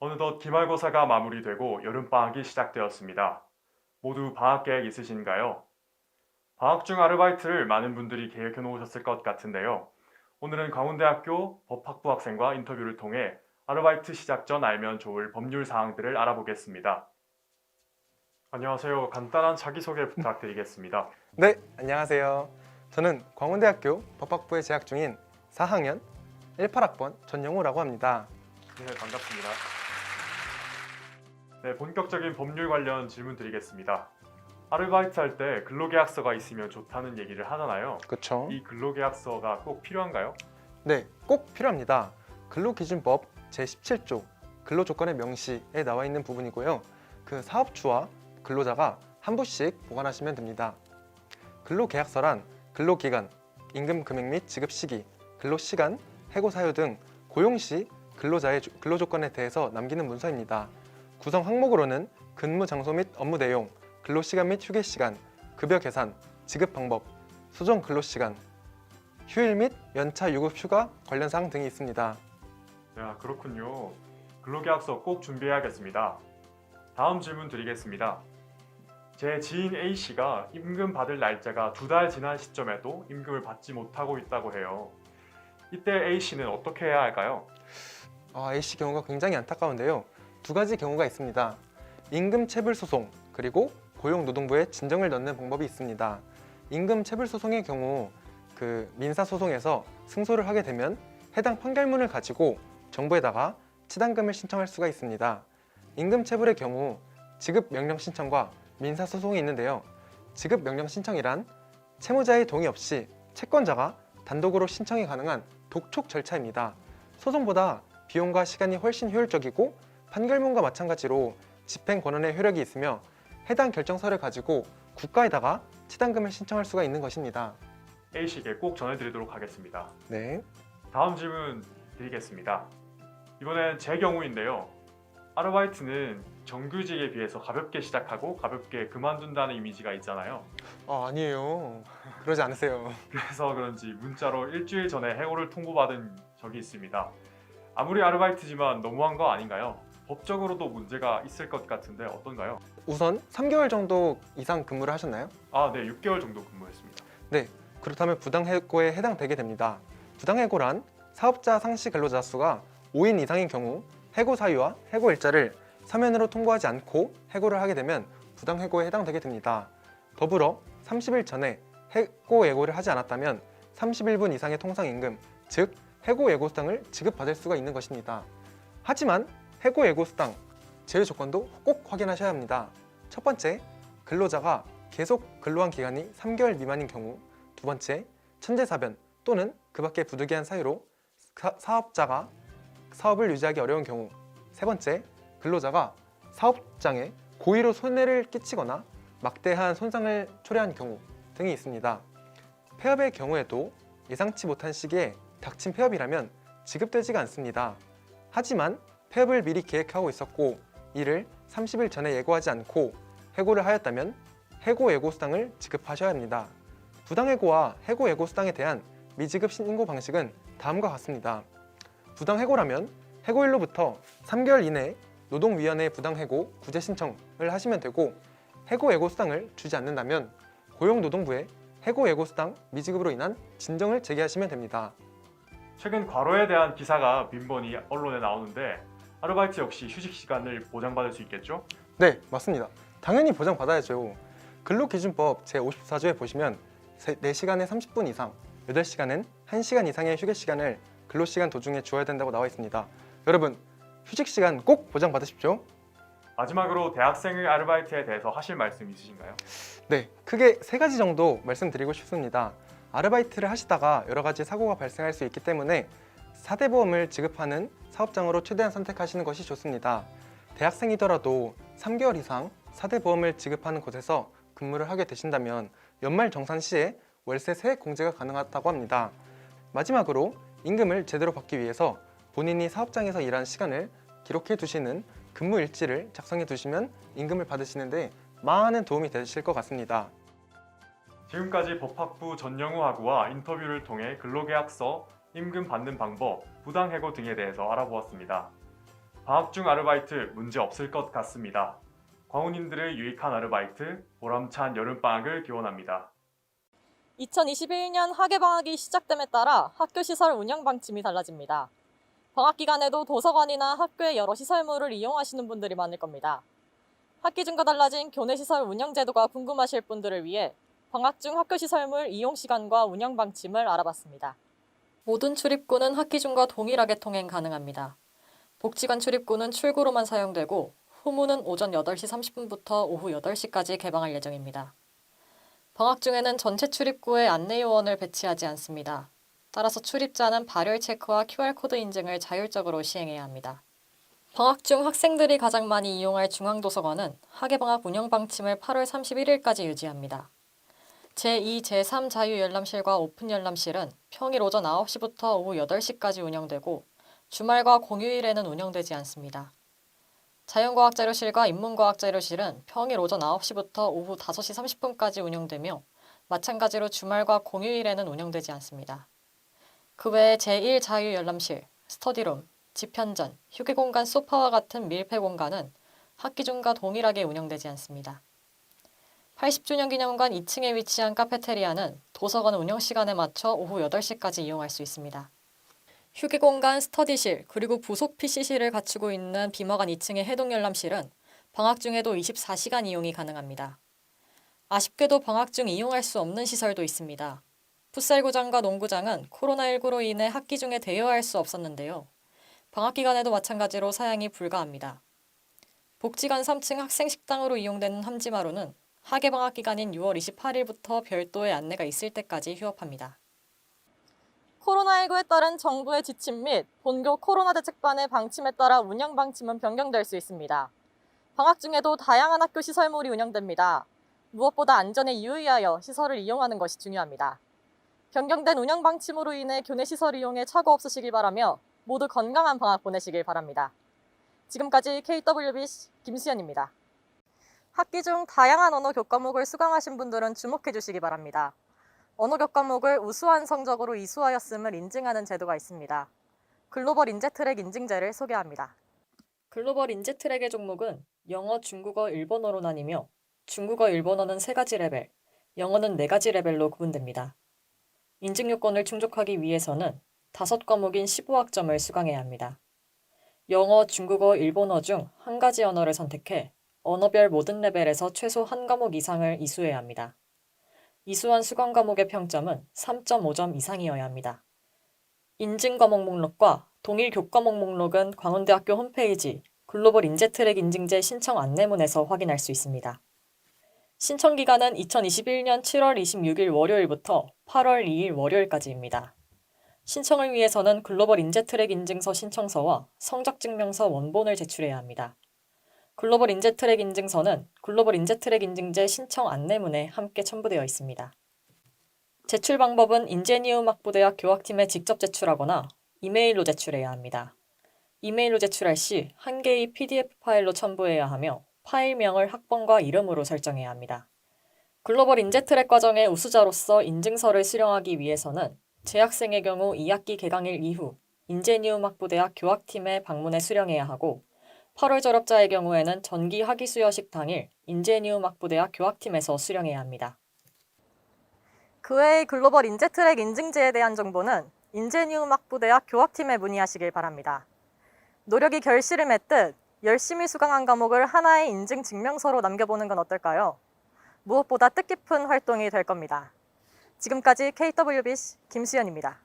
어느덧 기말고사가 마무리되고 여름방학이 시작되었습니다. 모두 방학 계획 있으신가요? 방학 중 아르바이트를 많은 분들이 계획해 놓으셨을 것 같은데요. 오늘은 강원대학교 법학부 학생과 인터뷰를 통해 아르바이트 시작 전 알면 좋을 법률 사항들을 알아보겠습니다. 안녕하세요. 간단한 자기소개 부탁드리겠습니다. 네, 안녕하세요. 저는 광운대학교 법학부에 재학 중인 4학년 18학번 전영우라고 합니다. 네, 반갑습니다. 네, 본격적인 법률 관련 질문 드리겠습니다. 아르바이트 할 때 근로계약서가 있으면 좋다는 얘기를 하잖아요. 그렇죠? 이 근로계약서가 꼭 필요한가요? 네, 꼭 필요합니다. 근로기준법 제17조 근로조건의 명시에 나와 있는 부분이고요. 그 사업주와 근로자가 한 부씩 보관하시면 됩니다. 근로계약서란 근로기간, 임금 금액 및 지급 시기, 근로시간, 해고 사유 등 고용 시 근로자의 근로조건에 대해서 남기는 문서입니다. 구성 항목으로는 근무 장소 및 업무 내용, 근로시간 및 휴게시간, 급여 계산, 지급 방법, 소정 근로시간, 휴일 및 연차 유급 휴가 관련 사항 등이 있습니다. 야, 그렇군요. 근로계약서 꼭 준비해야겠습니다. 다음 질문 드리겠습니다. 제 지인 A씨가 임금 받을 날짜가 2달 지난 시점에도 임금을 받지 못하고 있다고 해요. 이때 A씨는 어떻게 해야 할까요? A씨 경우가 굉장히 안타까운데요. 두 가지 경우가 있습니다. 임금 체불 소송 그리고 고용노동부에 진정을 넣는 방법이 있습니다. 임금 체불 소송의 경우 민사 소송에서 승소를 하게 되면 해당 판결문을 가지고 정부에다가 치단금을 신청할 수가 있습니다. 임금 체불의 경우 지급 명령 신청과 민사 소송이 있는데요. 지급 명령 신청이란 채무자의 동의 없이 채권자가 단독으로 신청이 가능한 독촉 절차입니다. 소송보다 비용과 시간이 훨씬 효율적이고 판결문과 마찬가지로 집행 권한의 효력이 있으며 해당 결정서를 가지고 국가에다가 치단금을 신청할 수가 있는 것입니다. A씨에게 꼭 전해드리도록 하겠습니다. 네. 다음 질문 드리겠습니다. 이번엔 제 경우인데요. 아르바이트는 정규직에 비해서 가볍게 시작하고 가볍게 그만둔다는 이미지가 있잖아요. 아니에요. 그러지 않으세요. 그래서 그런지 문자로 일주일 전에 해고를 통보받은 적이 있습니다. 아무리 아르바이트지만 너무한 거 아닌가요? 법적으로도 문제가 있을 것 같은데 어떤가요? 우선 3개월 정도 이상 근무를 하셨나요? 네, 6개월 정도 근무했습니다. 네. 그렇다면 부당해고에 해당되게 됩니다. 부당해고란 사업자 상시 근로자 수가 5인 이상인 경우 해고 사유와 해고 일자를 서면으로 통보하지 않고 해고를 하게 되면 부당해고에 해당되게 됩니다. 더불어 30일 전에 해고 예고를 하지 않았다면 31분 이상의 통상임금, 즉 해고 예고 수당을 지급받을 수가 있는 것입니다. 하지만 해고 예고 수당 제외 조건도 꼭 확인하셔야 합니다. 첫 번째, 근로자가 계속 근로한 기간이 3개월 미만인 경우. 두 번째, 천재사변 또는 그 밖의 부득이한 사유로 사업자가 사업을 유지하기 어려운 경우. 세 번째, 근로자가 사업장에 고의로 손해를 끼치거나 막대한 손상을 초래한 경우 등이 있습니다. 폐업의 경우에도 예상치 못한 시기에 닥친 폐업이라면 지급되지가 않습니다. 하지만 폐업을 미리 계획하고 있었고 이를 30일 전에 예고하지 않고 해고를 하였다면 해고 예고 수당을 지급하셔야 합니다. 부당해고와 해고 예고 수당에 대한 미지급 신고 방식은 다음과 같습니다. 부당해고라면 해고일로부터 3개월 이내에 노동위원회에 부당해고 구제 신청을 하시면 되고 해고 예고 수당을 주지 않는다면 고용노동부에 해고 예고 수당 미지급으로 인한 진정을 제기하시면 됩니다. 최근 과로에 대한 기사가 빈번히 언론에 나오는데 아르바이트 역시 휴식 시간을 보장받을 수 있겠죠? 네, 맞습니다. 당연히 보장받아야죠. 근로기준법 제54조에 보시면 4시간에 30분 이상, 8시간은 1시간 이상의 휴게 시간을 근로시간 도중에 주어야 된다고 나와 있습니다. 여러분, 휴식 시간 꼭 보장받으십시오. 마지막으로 대학생의 아르바이트에 대해서 하실 말씀 있으신가요? 네, 크게 3가지 정도 말씀드리고 싶습니다. 아르바이트를 하시다가 여러 가지 사고가 발생할 수 있기 때문에 사대보험을 지급하는 사업장으로 최대한 선택하시는 것이 좋습니다. 대학생이더라도 3개월 이상 사대보험을 지급하는 곳에서 근무를 하게 되신다면 연말 정산 시에 월세 세액 공제가 가능하다고 합니다. 마지막으로 임금을 제대로 받기 위해서 본인이 사업장에서 일한 시간을 기록해 두시는 근무 일지를 작성해 두시면 임금을 받으시는데 많은 도움이 되실 것 같습니다. 지금까지 법학부 전영우하고와 인터뷰를 통해 근로계약서, 임금 받는 방법, 부당해고 등에 대해서 알아보았습니다. 방학 중 아르바이트 문제 없을 것 같습니다. 광우님들의 유익한 아르바이트, 보람찬 여름방학을 기원합니다. 2021년 학예방학이 시작됨에 따라 학교시설 운영 방침이 달라집니다. 방학 기간에도 도서관이나 학교의 여러 시설물을 이용하시는 분들이 많을 겁니다. 학기 중과 달라진 교내시설 운영 제도가 궁금하실 분들을 위해 방학 중 학교시설물 이용 시간과 운영 방침을 알아봤습니다. 모든 출입구는 학기 중과 동일하게 통행 가능합니다. 복지관 출입구는 출구로만 사용되고 후문은 오전 8시 30분부터 오후 8시까지 개방할 예정입니다. 방학 중에는 전체 출입구에 안내요원을 배치하지 않습니다. 따라서 출입자는 발열 체크와 QR코드 인증을 자율적으로 시행해야 합니다. 방학 중 학생들이 가장 많이 이용할 중앙도서관은 학예방학 운영 방침을 8월 31일까지 유지합니다. 제2, 제3 자유열람실과 오픈열람실은 평일 오전 9시부터 오후 8시까지 운영되고 주말과 공휴일에는 운영되지 않습니다. 자연과학자료실과 인문과학자료실은 평일 오전 9시부터 오후 5시 30분까지 운영되며 마찬가지로 주말과 공휴일에는 운영되지 않습니다. 그 외에 제1 자유열람실, 스터디룸, 집현전, 휴게공간 소파와 같은 밀폐 공간은 학기 중과 동일하게 운영되지 않습니다. 80주년 기념관 2층에 위치한 카페테리아는 도서관 운영 시간에 맞춰 오후 8시까지 이용할 수 있습니다. 휴게공간, 스터디실, 그리고 부속 PC실을 갖추고 있는 비마관 2층의 해동열람실은 방학 중에도 24시간 이용이 가능합니다. 아쉽게도 방학 중 이용할 수 없는 시설도 있습니다. 풋살구장과 농구장은 코로나19로 인해 학기 중에 대여할 수 없었는데요. 방학 기간에도 마찬가지로 사양이 불가합니다. 복지관 3층 학생식당으로 이용되는 함지마루는 학예방학 기간인 6월 28일부터 별도의 안내가 있을 때까지 휴업합니다. 코로나19에 따른 정부의 지침 및 본교 코로나 대책반의 방침에 따라 운영 방침은 변경될 수 있습니다. 방학 중에도 다양한 학교 시설물이 운영됩니다. 무엇보다 안전에 유의하여 시설을 이용하는 것이 중요합니다. 변경된 운영 방침으로 인해 교내 시설 이용에 착오 없으시길 바라며 모두 건강한 방학 보내시길 바랍니다. 지금까지 KWBC 김수연입니다. 학기 중 다양한 언어 교과목을 수강하신 분들은 주목해 주시기 바랍니다. 언어 교과목을 우수한 성적으로 이수하였음을 인증하는 제도가 있습니다. 글로벌 인재트랙 인증제를 소개합니다. 글로벌 인재트랙의 종목은 영어, 중국어, 일본어로 나뉘며 중국어, 일본어는 3가지 레벨, 영어는 4가지 레벨로 구분됩니다. 인증 요건을 충족하기 위해서는 5과목인 15학점을 수강해야 합니다. 영어, 중국어, 일본어 중 한 가지 언어를 선택해 언어별 모든 레벨에서 최소 한 과목 이상을 이수해야 합니다. 이수한 수강 과목의 평점은 3.5점 이상이어야 합니다. 인증 과목 목록과 동일 교과목 목록은 광운대학교 홈페이지 글로벌 인재트랙 인증제 신청 안내문에서 확인할 수 있습니다. 신청 기간은 2021년 7월 26일 월요일부터 8월 2일 월요일까지입니다. 신청을 위해서는 글로벌 인재트랙 인증서 신청서와 성적증명서 원본을 제출해야 합니다. 글로벌 인재트랙 인증서는 글로벌 인재트랙 인증제 신청 안내문에 함께 첨부되어 있습니다. 제출 방법은 인제니움학부대학 교학팀에 직접 제출하거나 이메일로 제출해야 합니다. 이메일로 제출할 시 한 개의 PDF 파일로 첨부해야 하며 파일명을 학번과 이름으로 설정해야 합니다. 글로벌 인재트랙 과정의 우수자로서 인증서를 수령하기 위해서는 재학생의 경우 2학기 개강일 이후 인제니움학부대학 교학팀에 방문해 수령해야 하고 8월 졸업자의 경우에는 전기 학위 수여식 당일 인제니움학부대학 교학팀에서 수령해야 합니다. 그 외의 글로벌 인재트랙 인증제에 대한 정보는 인제니움학부대학 교학팀에 문의하시길 바랍니다. 노력이 결실을 맺듯 열심히 수강한 과목을 하나의 인증 증명서로 남겨보는 건 어떨까요? 무엇보다 뜻깊은 활동이 될 겁니다. 지금까지 KWBC 김수연입니다.